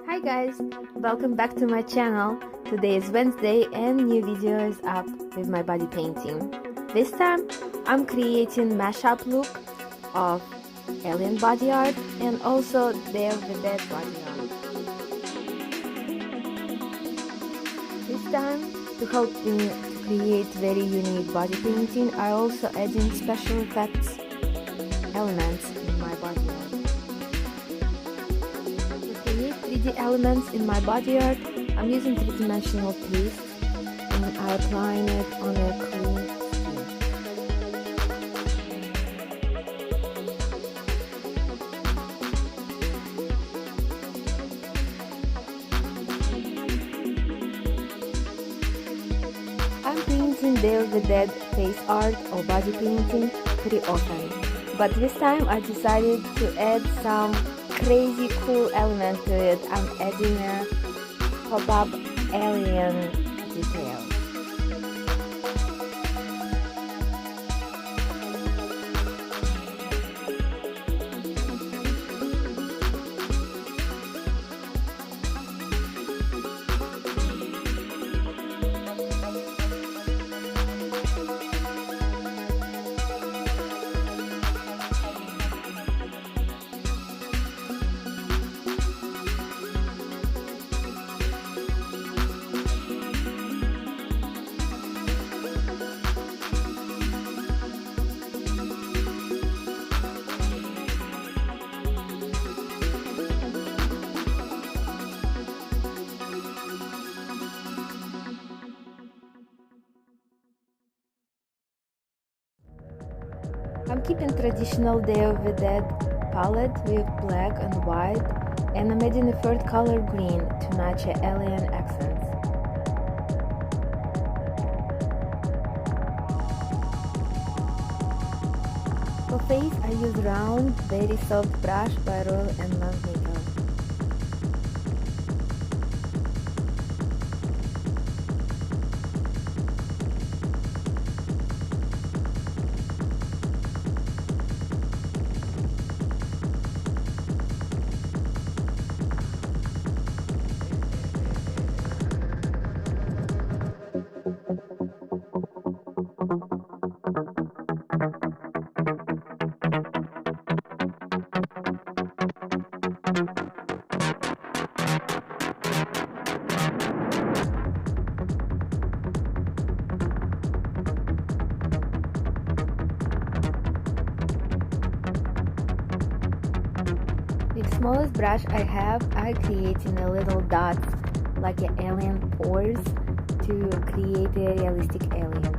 Hi guys, welcome back to my channel. Today is Wednesday and new video is up with my body painting. This time I'm creating mashup look of alien body art and also Day of the Dead body art. This time, to help me to create very unique body painting, I also add in special effects elements in my body art. To create 3D elements in my body art, I'm using three-dimensional paste and I applying it on a clean skin. I'm painting Day of the Dead face art or body painting pretty often, but this time I decided to add some crazy cool element to it. I'm adding a pop-up alien detail. I'm keeping traditional Day of the Dead palette with black and white, and I'm adding a third color green to match the alien accents. For face, I use round, very soft brush by Royal and Long Makeup. With the smallest brush I have, I creating a little dots like an alien pores to create a realistic alien.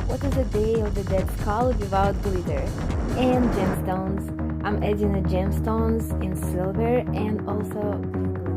What is a Day of the Dead skull without glitter? And gemstones. I'm adding the gemstones in silver and also green glitter.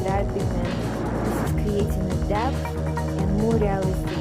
dried pigment. This is creating a depth and more realistic look.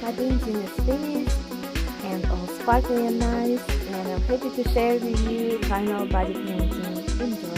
My painting is finished and all sparkly and nice, and I'm happy to share with you final body painting. Enjoy!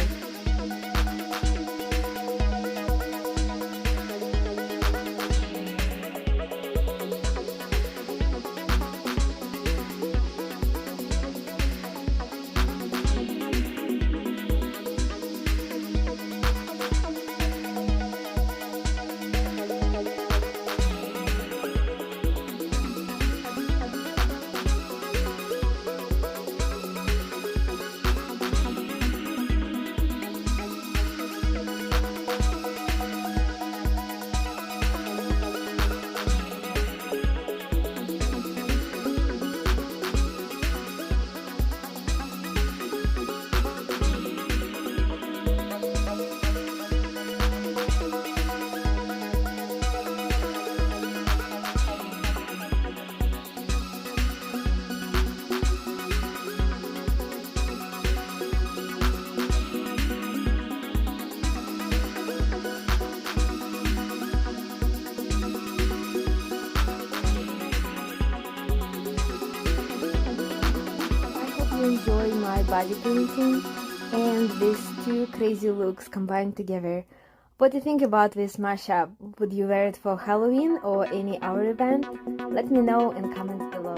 Enjoy my body painting and these two crazy looks combined together. What do you think about this mashup? Would you wear it for Halloween or any other event? Let me know in comments below.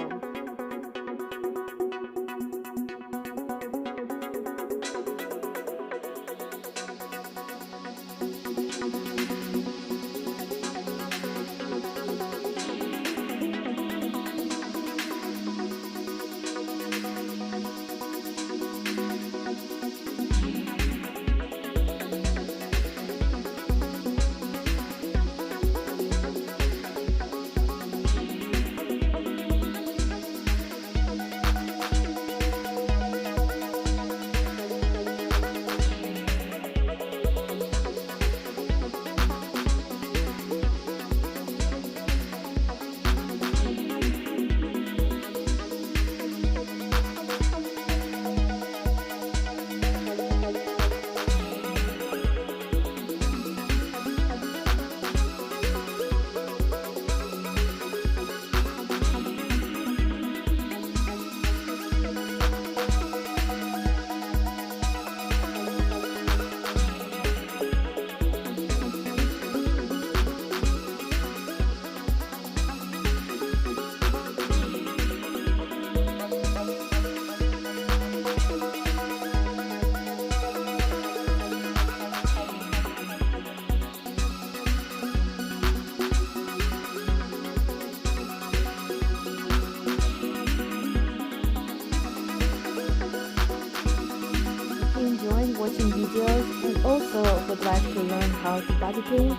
Watching videos and also would like to learn how to body paint,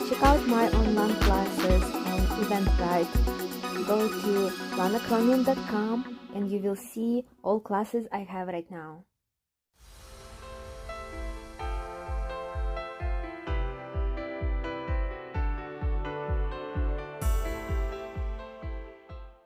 check out my online classes on Eventbrite. Go to lanachromium.com and you will see all classes I have right now.